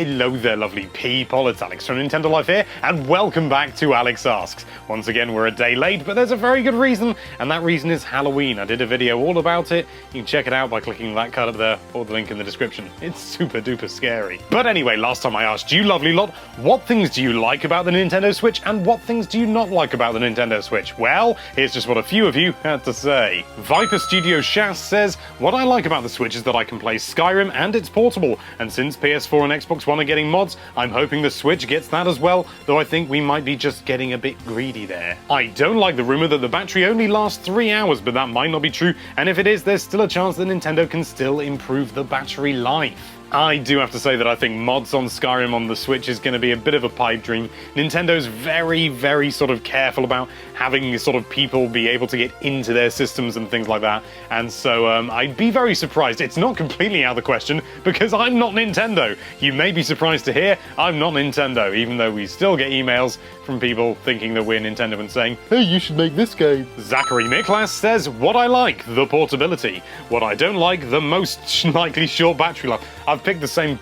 Hello there, lovely people. It's Alex from Nintendo Life here, and welcome back to Alex Asks. Once again, we're a day late, but there's a very good reason, and that reason is Halloween. I did a video all about it. You can check it out by clicking that card up there, or the link in the description. It's super duper scary. But anyway, last time I asked you, lovely lot, what things do you like about the Nintendo Switch, and what things do you not like about the Nintendo Switch? Well, here's just what a few of you had to say. Viper Studio Shas says, what I like about the Switch is that I can play Skyrim and it's portable, and since PS4 and Xbox One are getting mods, I'm hoping the Switch gets that as well, though I think we might be just getting a bit greedy there. I don't like the rumor that the battery only lasts 3 hours, but that might not be true, and if it is, there's still a chance that Nintendo can still improve the battery life. I do have to say that I think mods on Skyrim on the Switch is going to be a bit of a pipe dream. Nintendo's very sort of careful about having sort of people be able to get into their systems and things like that, and so I'd be very surprised. It's not completely out of the question, because I'm not Nintendo. You may be surprised to hear I'm not Nintendo, even though we still get emails from people thinking that we're Nintendo and saying, hey, you should make this game. Zachary Miklas says, what I like, the portability. What I don't like, the most likely short battery life. I've picked the same.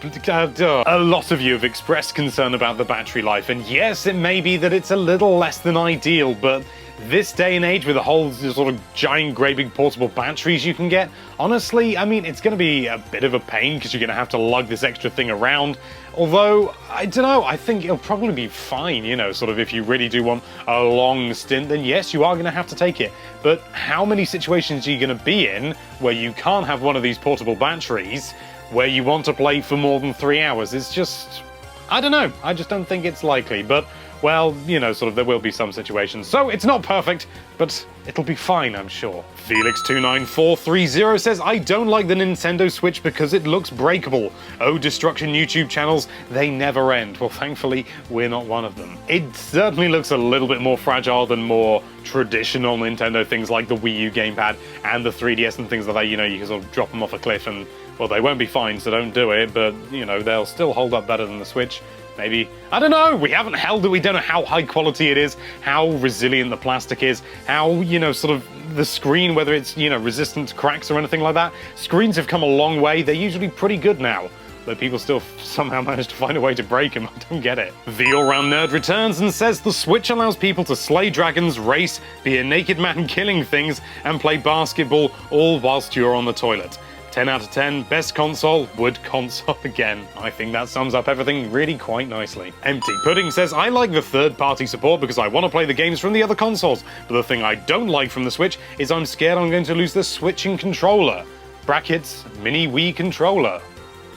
A lot of you have expressed concern about the battery life, and yes, it may be that it's a little less than ideal, but this day and age with the whole sort of giant, great big portable batteries you can get, honestly, I mean, it's going to be a bit of a pain because you're going to have to lug this extra thing around. Although, I don't know, I think it'll probably be fine, you know, sort of if you really do want a long stint, then yes, you are going to have to take it. But how many situations are you going to be in where you can't have one of these portable batteries where you want to play for more than 3 hours? It's just, I don't know, I just don't think it's likely, but, well, you know, sort of there will be some situations. So it's not perfect, but it'll be fine, I'm sure. Felix29430 says, I don't like the Nintendo Switch because it looks breakable. Oh, Destruction YouTube channels, they never end. Well, thankfully, we're not one of them. It certainly looks a little bit more fragile than more traditional Nintendo things like the Wii U gamepad and the 3DS and things like that. You know, you can sort of drop them off a cliff and, well, they won't be fine, so don't do it, but, you know, they'll still hold up better than the Switch. Maybe. I don't know, we haven't held it, we don't know how high quality it is, how resilient the plastic is, how, you know, sort of the screen, whether it's, you know, resistant to cracks or anything like that. Screens have come a long way, they're usually pretty good now, but people still somehow manage to find a way to break them. I don't get it. The all-round nerd returns and says the Switch allows people to slay dragons, race, be a naked man killing things, and play basketball all whilst you're on the toilet. 10 out of 10, best console, would console again. I think that sums up everything really quite nicely. Empty Pudding says, I like the third-party support because I want to play the games from the other consoles, but the thing I don't like from the Switch is I'm scared I'm going to lose the switching controller. Brackets, mini Wii controller.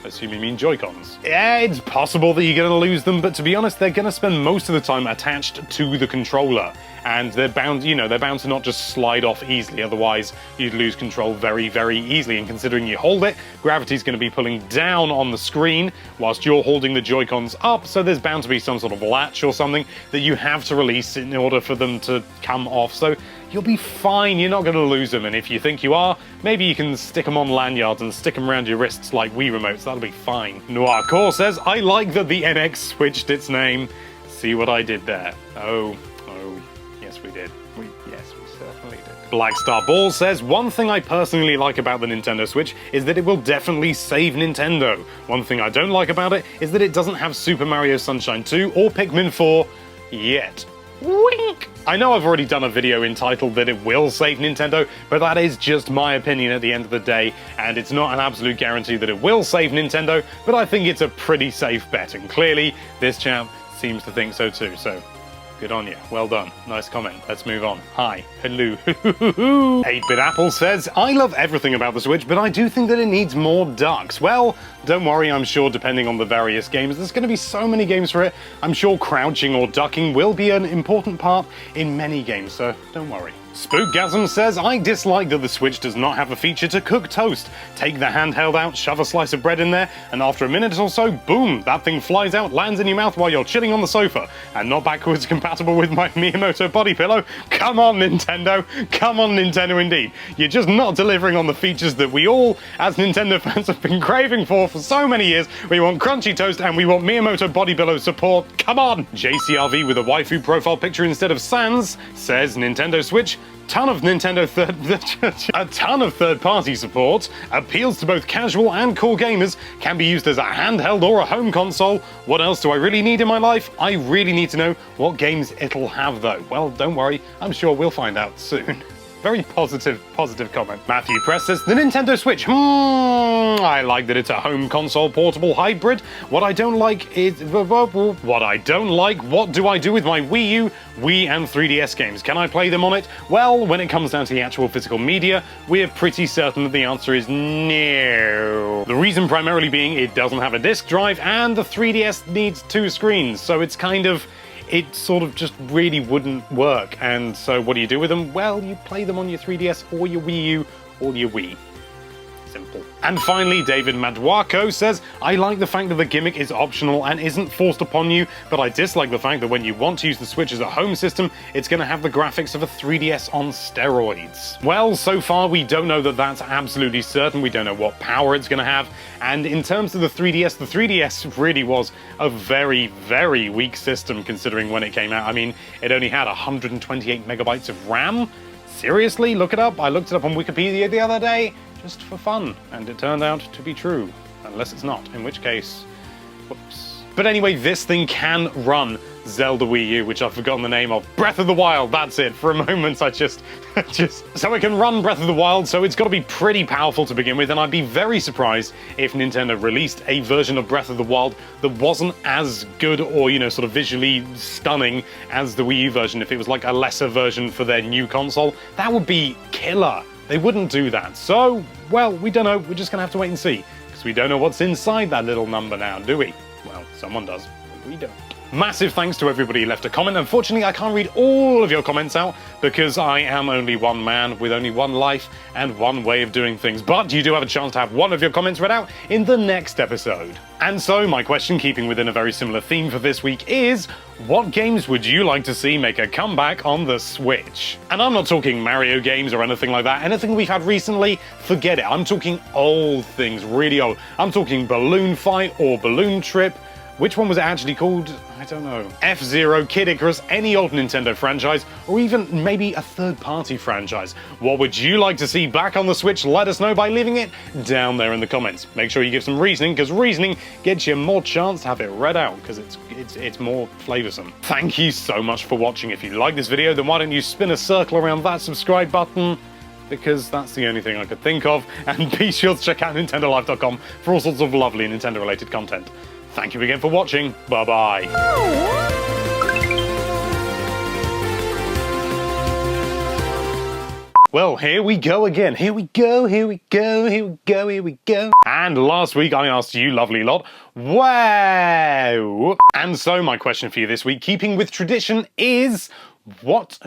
Assume you mean JoyCons. Yeah, it's possible that you're going to lose them, but to be honest, they're going to spend most of the time attached to the controller. And they're bound, you know, they're bound to not just slide off easily, otherwise you'd lose control very easily. And considering you hold it, gravity's going to be pulling down on the screen whilst you're holding the Joy-Cons up, so there's bound to be some sort of latch or something that you have to release in order for them to come off. So you'll be fine, you're not going to lose them, and if you think you are, maybe you can stick them on lanyards and stick them around your wrists like Wii remotes, that'll be fine. Noir Core says, I like that the NX switched its name. See what I did there? Oh, yes we did. Yes, we certainly did. Black Star Ball says, one thing I personally like about the Nintendo Switch is that it will definitely save Nintendo. One thing I don't like about it is that it doesn't have Super Mario Sunshine 2 or Pikmin 4 yet. Wink! I know I've already done a video entitled that it will save Nintendo, but that is just my opinion at the end of the day, and it's not an absolute guarantee that it will save Nintendo, but I think it's a pretty safe bet, and clearly this chap seems to think so too, so good on you. Well done. Nice comment. Let's move on. Hi. Hello. 8-Bit Apple says, I love everything about the Switch, but I do think that it needs more ducks. Well, don't worry, I'm sure depending on the various games, there's going to be so many games for it. I'm sure crouching or ducking will be an important part in many games, so don't worry. Spookgasm says, I dislike that the Switch does not have a feature to cook toast. Take the handheld out, shove a slice of bread in there, and after a minute or so, boom, that thing flies out, lands in your mouth while you're chilling on the sofa. And not backwards compatible with my Miyamoto body pillow? Come on, Nintendo. Come on, Nintendo indeed. You're just not delivering on the features that we all, as Nintendo fans, have been craving for so many years. We want crunchy toast and we want Miyamoto body pillow support. Come on! JCRV with a waifu profile picture instead of Sans says, Nintendo Switch, ton of a ton of third-party support, appeals to both casual and core gamers, can be used as a handheld or a home console. What else do I really need in my life? I really need to know what games it'll have though. Well, don't worry, I'm sure we'll find out soon. Very positive comment. Matthew Press says, the Nintendo Switch. I like that it's a home console portable hybrid. What I don't like, what do I do with my Wii U, Wii and 3DS games? Can I play them on it? Well, when it comes down to the actual physical media, we're pretty certain that the answer is no. The reason primarily being it doesn't have a disk drive and the 3DS needs 2 screens, so it's kind of, it sort of just really wouldn't work. And so what do you do with them? Well, you play them on your 3DS or your Wii U or your Wii. Simple. And finally, David Madwako says, I like the fact that the gimmick is optional and isn't forced upon you, but I dislike the fact that when you want to use the Switch as a home system, it's going to have the graphics of a 3DS on steroids. Well, so far we don't know that that's absolutely certain. We don't know what power it's going to have. And in terms of the 3DS really was a very, very weak system considering when it came out. I mean, it only had 128 megabytes of RAM. Seriously? Look it up. I looked it up on Wikipedia the other day, just for fun, and it turned out to be true. Unless it's not, in which case, whoops. But anyway, this thing can run Zelda Wii U, which I've forgotten the name of. Breath of the Wild, that's it. For a moment, I just... So it can run Breath of the Wild, so it's got to be pretty powerful to begin with, and I'd be very surprised if Nintendo released a version of Breath of the Wild that wasn't as good or, you know, sort of visually stunning as the Wii U version. If it was like a lesser version for their new console, that would be killer. They wouldn't do that. So, well, we don't know. We're just going to have to wait and see, because we don't know what's inside that little number now, do we? Well, someone does, but we don't. Massive thanks to everybody who left a comment. Unfortunately, I can't read all of your comments out because I am only one man with only one life and one way of doing things. But you do have a chance to have one of your comments read out in the next episode. And so my question, keeping within a very similar theme for this week, is what games would you like to see make a comeback on the Switch? And I'm not talking Mario games or anything like that. Anything we've had recently, forget it. I'm talking old things, really old. I'm talking Balloon Fight or Balloon Trip. Which one was it actually called? I don't know. F-Zero, Kid Icarus, any old Nintendo franchise, or even maybe a third-party franchise. What would you like to see back on the Switch? Let us know by leaving it down there in the comments. Make sure you give some reasoning, because reasoning gets you more chance to have it read out, because it's more flavoursome. Thank you so much for watching. If you like this video, then why don't you spin a circle around that subscribe button? Because that's the only thing I could think of. And be sure to check out NintendoLife.com for all sorts of lovely Nintendo-related content. Thank you again for watching. Bye-bye. Well, here we go again. Here we go. And last week I asked you, lovely lot, wow. And so my question for you this week, keeping with tradition, is what...